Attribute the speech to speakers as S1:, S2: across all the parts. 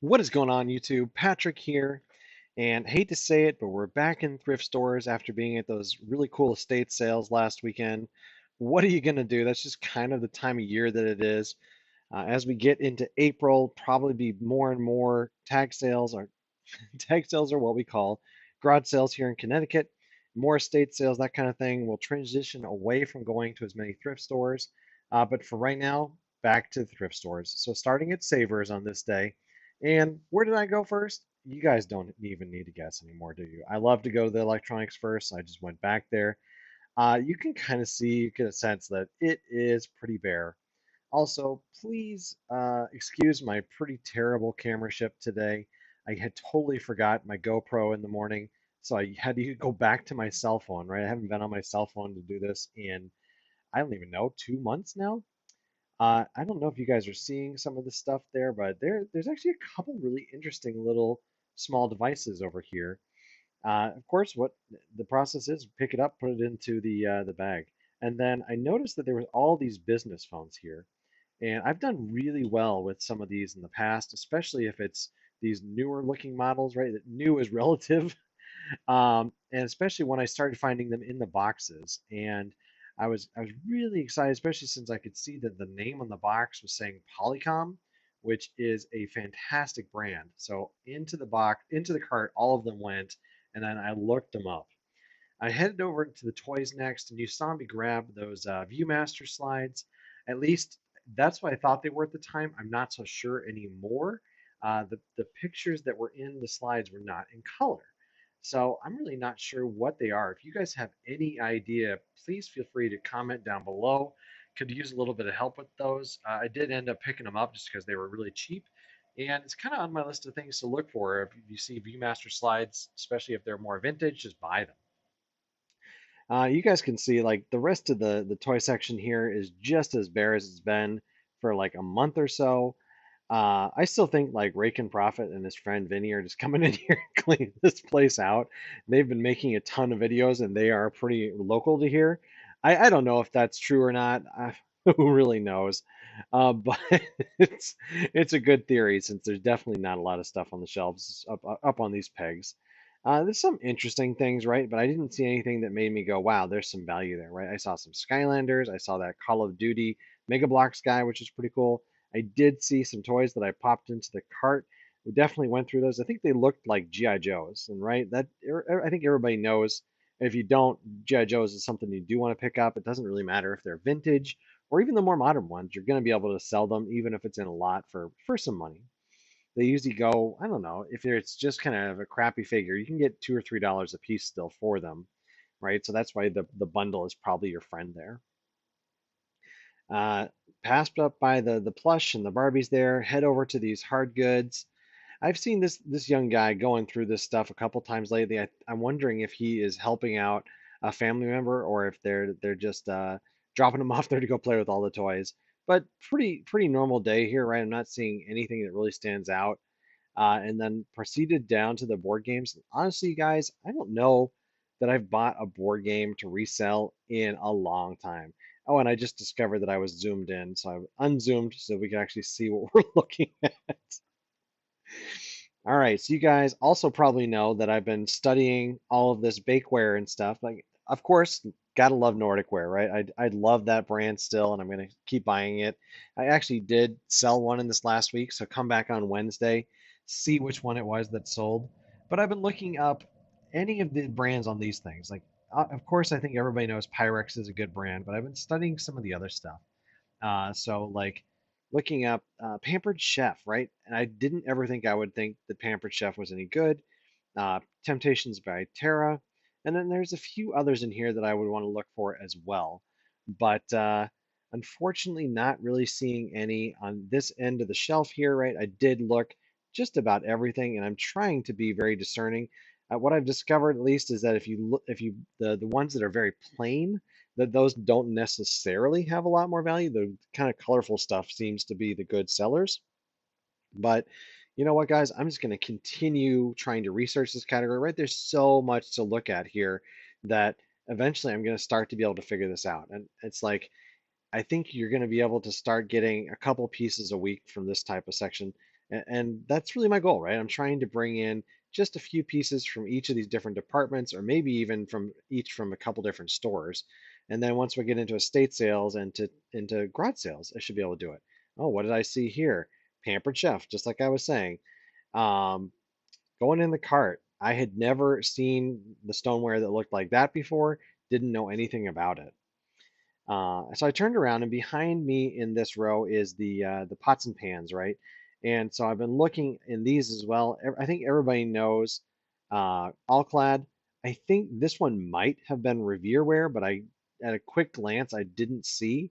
S1: What is going on, YouTube? Patrick here, and hate to say it, but we're back in thrift stores after being at those really cool estate sales last weekend. What are you going to do? That's just kind of the time of year that it is. As we get into April, probably be more and more tag sales, or tag sales are what we call garage sales here in Connecticut, more estate sales, that kind of thing. We'll transition away from going to as many thrift stores, but for right now, back to thrift stores. So starting at Savers on this day. And where did I go first? You guys don't even need to guess anymore, do you? I love to go to the electronics first. I just went back there. You can kind of see, you get a sense that it is pretty bare. Also, please excuse my pretty terrible camera ship today. I had totally forgot my GoPro in the morning, so I had to go back to my cell phone, right? I haven't been on my cell phone to do this in, I don't even know, 2 months now. I don't know if you guys are seeing some of the stuff there, but there's actually a couple really interesting little small devices over here. Of course, what the process is, pick it up, put it into the bag. And then I noticed that there was all these business phones here. And I've done really well with some of these in the past, especially if it's these newer looking models, right? That new is relative. And especially when I started finding them in the boxes. And I was really excited, especially since I could see that the name on the box was saying Polycom, which is a fantastic brand. So into the box, into the cart, all of them went, and then I looked them up. I headed over to the toys next, and you saw me grab those Viewmaster slides. At least that's what I thought they were at the time. I'm not so sure anymore. The pictures that were in the slides were not in color. So I'm really not sure what they are. If you guys have any idea, please feel free to comment down below. Could use a little bit of help with those. I did end up picking them up just because they were really cheap. And it's kind of on my list of things to look for. If you see Viewmaster slides, especially if they're more vintage, just buy them. You guys can see like the rest of the toy section here is just as bare as it's been for like a month or so. I still think like Rake and Profit and his friend Vinny are just coming in here and cleaning this place out. They've been making a ton of videos and they are pretty local to here. I don't know if that's true or not. Who really knows? But it's a good theory since there's definitely not a lot of stuff on the shelves up on these pegs. There's some interesting things, right? But I didn't see anything that made me go, wow, there's some value there, right? I saw some Skylanders. I saw that Call of Duty Mega Bloks guy, which is pretty cool. I did see some toys that I popped into the cart. We definitely went through those. I think they looked like GI Joes, and right, that I think everybody knows. If you don't, GI Joes is something you do want to pick up. It doesn't really matter if they're vintage or even the more modern ones. You're going to be able to sell them even if it's in a lot for some money. They usually go, I don't know, if it's just kind of a crappy figure, you can get $2 or $3 a piece still for them, right? So that's why the bundle is probably your friend there. Uh, Passed up by the plush and the Barbies there. Head over to these hard goods. I've seen this young guy going through this stuff a couple times lately. I'm wondering if he is helping out a family member or if they're just dropping him off there to go play with all the toys. But pretty normal day here, right? I'm not seeing anything that really stands out. And then proceeded down to the board games. Honestly, guys, I don't know that I've bought a board game to resell in a long time. Oh, and I just discovered that I was zoomed in, so I unzoomed so we can actually see what we're looking at. All right, so you guys also probably know that I've been studying all of this bakeware and stuff. Like, of course, gotta love Nordic Ware, right? I love that brand still, and I'm gonna keep buying it. I actually did sell one in this last week, so come back on Wednesday, see which one it was that sold. But I've been looking up any of the brands on these things. Like, of course, I think everybody knows Pyrex is a good brand, but I've been studying some of the other stuff. So like looking up Pampered Chef, right? And I didn't ever think I would think that Pampered Chef was any good. Temptations by Terra, and then there's a few others in here that I would want to look for as well. But unfortunately, not really seeing any on this end of the shelf here, right? I did look just about everything, and I'm trying to be very discerning. What I've discovered, at least, is that if you look, if you the ones that are very plain, that those don't necessarily have a lot more value. The kind of colorful stuff seems to be the good sellers. But you know what, guys? I'm just going to continue trying to research this category, right? There's so much to look at here that eventually I'm going to start to be able to figure this out. And it's like, I think you're going to be able to start getting a couple pieces a week from this type of section. And that's really my goal, right? I'm trying to bring in just a few pieces from each of these different departments, or maybe even from each from a couple different stores. And then once we get into estate sales and into garage sales, I should be able to do it. Oh, what did I see here? Pampered Chef, just like I was saying. Um, Going in the cart, I had never seen the stoneware that looked like that before, didn't know anything about it. So I turned around, and behind me in this row is the pots and pans, right? And so I've been looking in these as well. I think everybody knows Allclad. I think this one might have been Revierware, but I at a quick glance I didn't see.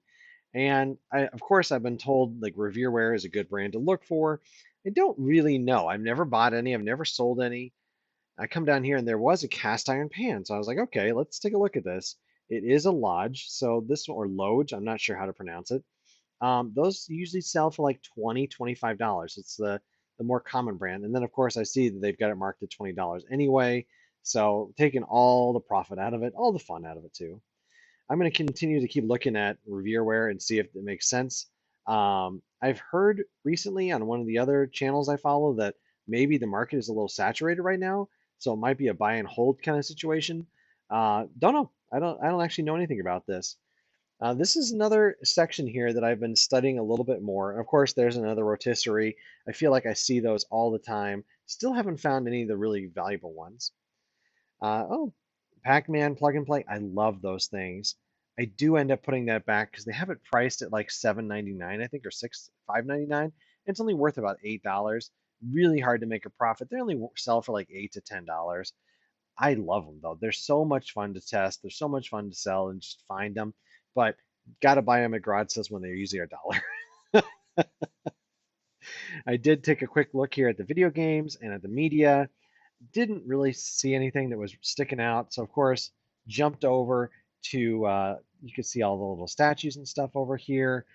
S1: And of course, I've been told like Revierware is a good brand to look for. I don't really know. I've never bought any. I've never sold any. I come down here and there was a cast iron pan. So I was like, okay, let's take a look at this. It is a Lodge. So this one, or Loge, I'm not sure how to pronounce it. Those usually sell for like $20, $25. It's the more common brand. And then of course I see that they've got it marked at $20 anyway. So taking all the profit out of it, all the fun out of it too. I'm going to continue to keep looking at Revierware and see if it makes sense. I've heard recently on one of the other channels I follow that maybe the market is a little saturated right now, so it might be a buy and hold kind of situation. Don't know. I don't actually know anything about this. This is another section here that I've been studying a little bit more. And of course, there's another rotisserie. I feel like I see those all the time. Still haven't found any of the really valuable ones. Oh, Pac-Man plug and play. I love those things. I do end up putting that back because they have it priced at like $7.99, I think, or $5.99. It's only worth about $8. Really hard to make a profit. They only sell for like $8 to $10. I love them though. They're so much fun to test. They're so much fun to sell and just find them. But gotta buy them at garage sales when they're usually a dollar. I did take a quick look here at the video games and at the media. Didn't really see anything that was sticking out. So of course, jumped over to you can see all the little statues and stuff over here,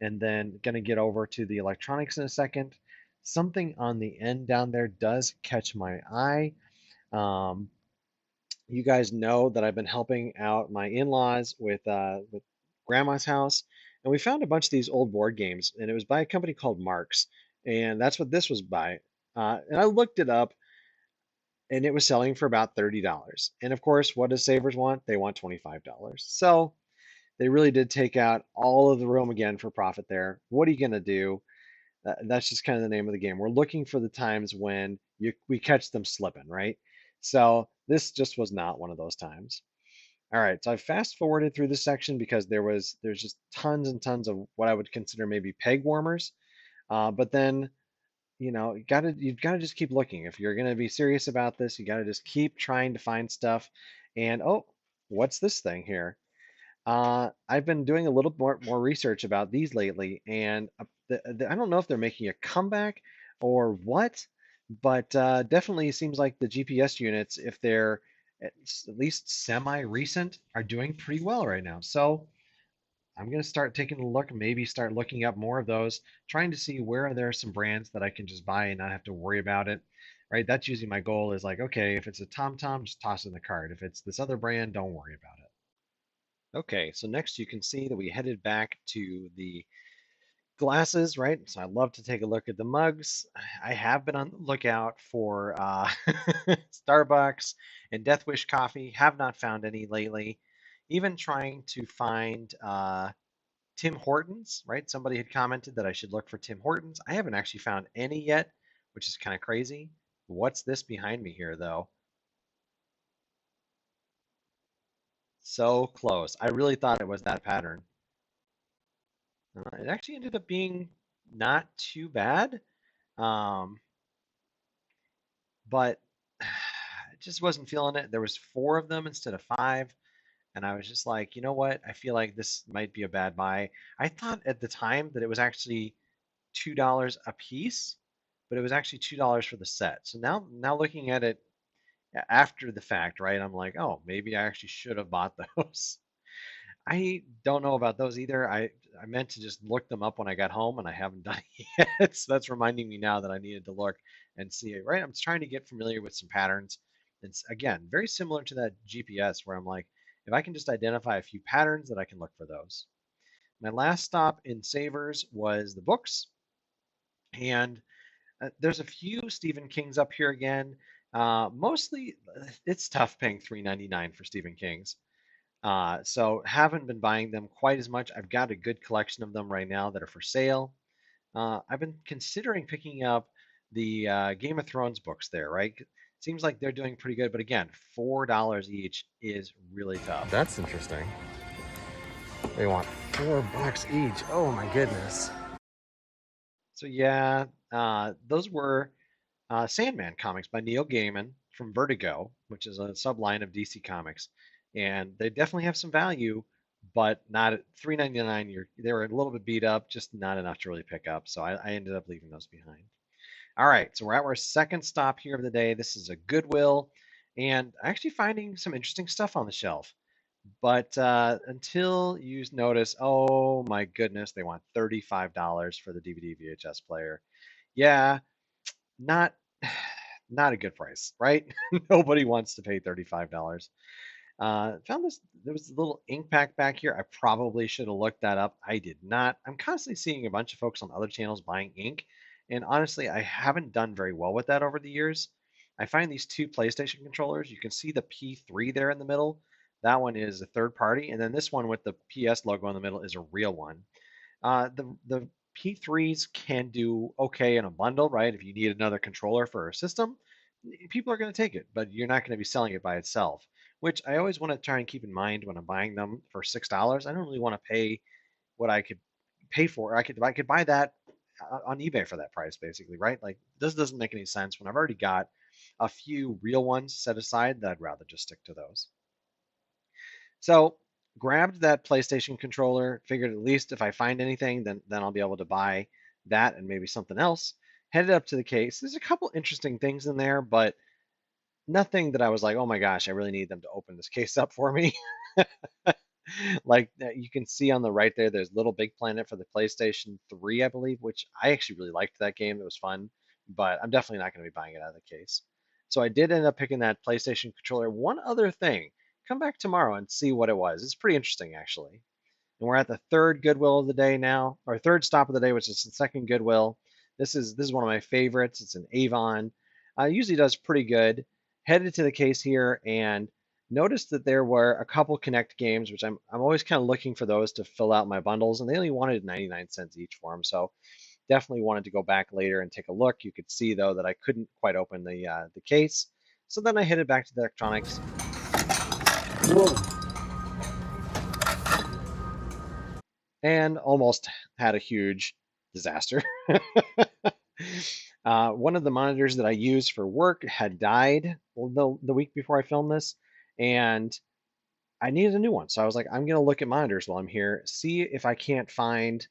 S1: and then gonna get over to the electronics in a second. Something on the end down there does catch my eye. Um, you guys know that I've been helping out my in-laws with grandma's house, and we found a bunch of these old board games, and it was by a company called Marks, and that's what this was by. And I looked it up, and it was selling for about $30. And of course, what does Savers want? They want $25. So they really did take out all of the room again for profit there. What are you going to do? That's just kind of the name of the game. We're looking for the times when we catch them slipping, right? So this just was not one of those times. All right, so I fast forwarded through this section because there's just tons and tons of what I would consider maybe peg warmers. But then you've got to just keep looking. If you're going to be serious about this, you got to just keep trying to find stuff. And oh, what's this thing here? I've been doing a little more research about these lately, and I don't know if they're making a comeback or what, but definitely seems like the GPS units, if they're at least semi-recent, are doing pretty well right now. So I'm going to start taking a look, maybe start looking up more of those, trying to see where there are some brands that I can just buy and not have to worry about it. Right? That's usually my goal is like, okay, if it's a TomTom, just toss it in the cart. If it's this other brand, don't worry about it. Okay, so next you can see that we headed back to the glasses, right? So I love to take a look at the mugs. I have been on the lookout for Starbucks and Death Wish coffee. Have not found any lately. Even trying to find Tim Hortons, right? Somebody had commented that I should look for Tim Hortons. I haven't actually found any yet, which is kind of crazy. What's this behind me here, though? So close. I really thought it was that pattern. It actually ended up being not too bad, um, but I just wasn't feeling it. There was four of them instead of five, and I was just like, you know what? I feel like this might be a bad buy. I thought at the time that it was actually $2 a piece, but it was actually $2 for the set. So now looking at it after the fact, right? I'm like, oh, maybe I actually should have bought those. I don't know about those either. I meant to just look them up when I got home, and I haven't done it yet. So that's reminding me now that I needed to look and see it, right? I'm trying to get familiar with some patterns. It's again very similar to that GPS where I'm like, if I can just identify a few patterns, that I can look for those. My last stop in Savers was the books, and There's a few Stephen Kings up here again. Mostly, it's tough paying $3.99 for Stephen Kings. So haven't been buying them quite as much. I've got a good collection of them right now that are for sale. I've been considering picking up the Game of Thrones books there, right? Seems like they're doing pretty good, but again, $4 each is really tough.
S2: That's interesting. They want $4 each. Oh my goodness.
S1: So yeah, those were Sandman comics by Neil Gaiman from Vertigo, which is a subline of DC Comics, and they definitely have some value, but not at $3.99. They were a little bit beat up, just not enough to really pick up. So I ended up leaving those behind. All right, so we're at our second stop here of the day. This is a Goodwill, and actually finding some interesting stuff on the shelf. But until you notice, oh my goodness, they want $35 for the DVD VHS player. Yeah, not not a good price, right? Nobody wants to pay $35. Found this, there was a little ink pack back here. I probably should have looked that up. I did not. I'm constantly seeing a bunch of folks on other channels buying ink. And honestly, I haven't done very well with that over the years. I find these two PlayStation controllers. You can see the P3 there in the middle. That one is a third party. And then this one with the PS logo in the middle is a real one. The P3s can do okay in a bundle, right? If you need another controller for a system, people are going to take it, but you're not going to be selling it by itself, which I always want to try and keep in mind when I'm buying them for $6. I don't really want to pay what I could pay for. I could buy that on eBay for that price, basically, right? Like this doesn't make any sense when I've already got a few real ones set aside that I'd rather just stick to those. So grabbed that PlayStation controller, figured at least if I find anything, then I'll be able to buy that and maybe something else. Headed up to the case. There's a couple interesting things in there, but nothing that I was like, oh my gosh, I really need them to open this case up for me. Like you can see on the right there, there's Little Big Planet for the PlayStation 3, I believe, which I actually really liked that game. It was fun, but I'm definitely not going to be buying it out of the case. So I did end up picking that PlayStation controller. One other thing, come back tomorrow and see what it was. It's pretty interesting, actually. And we're at the third Goodwill of the day now, or third stop of the day, which is the second Goodwill. This is one of my favorites. It's an Avon. Usually does pretty good. Headed to the case here and noticed that there were a couple Connect games, which I'm always kind of looking for those to fill out my bundles, and they only wanted 99 cents each for them. So definitely wanted to go back later and take a look. You could see though that I couldn't quite open the case. So then I headed back to the electronics. Whoa. And almost had a huge disaster. One of the monitors that I use for work had died the week before I filmed this, and I needed a new one. So I was like, I'm going to look at monitors while I'm here, see if I can't find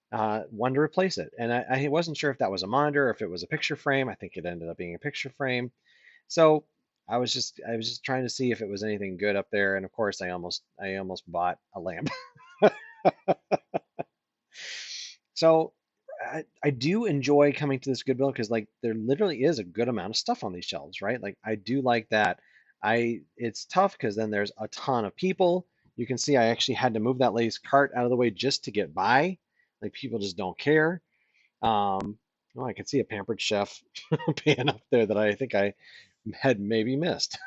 S1: one to replace it. And I wasn't sure if that was a monitor or if it was a picture frame. I think it ended up being a picture frame. So I was just trying to see if it was anything good up there. And of course, I almost bought a lamp. So I do enjoy coming to this Goodwill because like there literally is a good amount of stuff on these shelves, right? Like I do like that. It's tough because then there's a ton of people. You can see I actually had to move that lady's cart out of the way just to get by. Like people just don't care. Oh, I can see a Pampered Chef pan up there that I think I had maybe missed.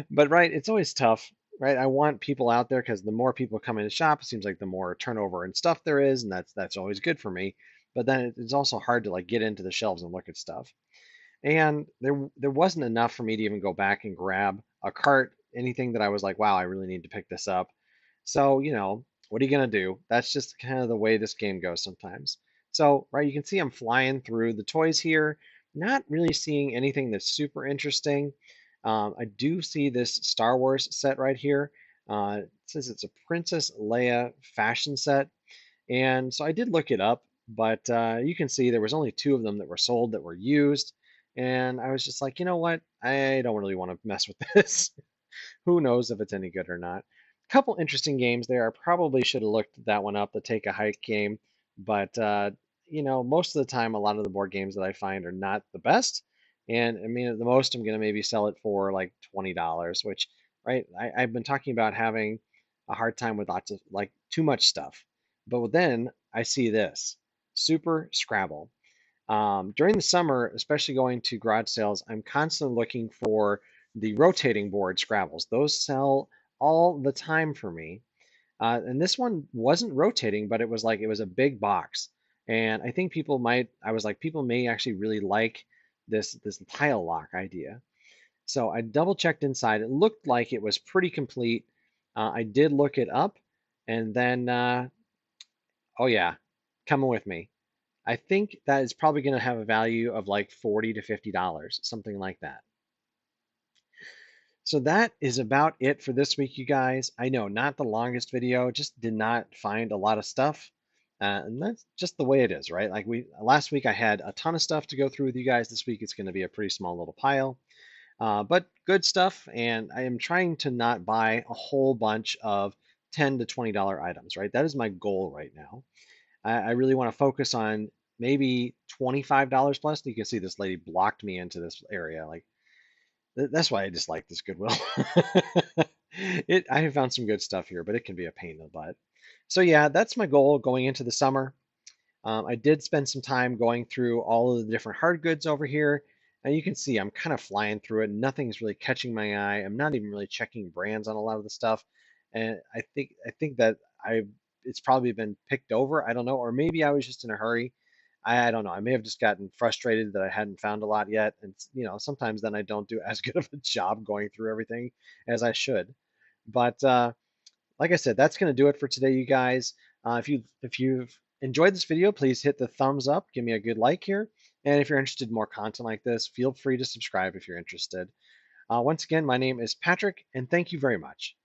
S1: But right, it's always tough, right? I want people out there because the more people come in to shop, it seems like the more turnover and stuff there is, and that's always good for me. But then it's also hard to like get into the shelves and look at stuff. And there wasn't enough for me to even go back and grab a cart, anything that I was like, wow, I really need to pick this up. So, what are you gonna do? That's just kind of the way this game goes sometimes. So, right, you can see I'm flying through the toys here, not really seeing anything that's super interesting. I do see this Star Wars set right here. It says it's a Princess Leia fashion set. And so I did look it up, but you can see there was only two of them that were sold that were used. And I was just like, you know what? I don't really want to mess with this. Who knows if it's any good or not? A couple interesting games there. I probably should have looked that one up, the Take a Hike game. But, most of the time, a lot of the board games that I find are not the best. And I mean, at the most, I'm going to maybe sell it for like $20, which, right, I've been talking about having a hard time with lots of like too much stuff. But then I see this Super Scrabble. During the summer, especially going to garage sales, I'm constantly looking for the rotating board Scrabbles. Those sell all the time for me. And this one wasn't rotating, but it was a big box. And I think I was like, people may actually really like this tile lock idea. So I double checked inside. It looked like it was pretty complete. I did look it up, and then, oh yeah, coming with me. I think that is probably going to have a value of like $40 to $50, something like that. So that is about it for this week, you guys. I know, not the longest video, just did not find a lot of stuff. And that's just the way it is, right? Like last week I had a ton of stuff to go through with you guys. This week it's going to be a pretty small little pile. But good stuff, and I am trying to not buy a whole bunch of $10 to $20 items, right? That is my goal right now. I really want to focus on maybe $25 plus. You can see this lady blocked me into this area. Like that's why I dislike this Goodwill. I have found some good stuff here, but it can be a pain in the butt. So yeah, that's my goal going into the summer. I did spend some time going through all of the different hard goods over here. And you can see I'm kind of flying through it. Nothing's really catching my eye. I'm not even really checking brands on a lot of the stuff. And I think that I it's probably been picked over. I don't know, or maybe I was just in a hurry. I don't know. I may have just gotten frustrated that I hadn't found a lot yet. And sometimes then I don't do as good of a job going through everything as I should. But like I said, that's going to do it for today, you guys. If you've enjoyed this video, please hit the thumbs up, give me a good like here, and if you're interested in more content like this, feel free to subscribe if you're interested. Once again, my name is Patrick, and thank you very much.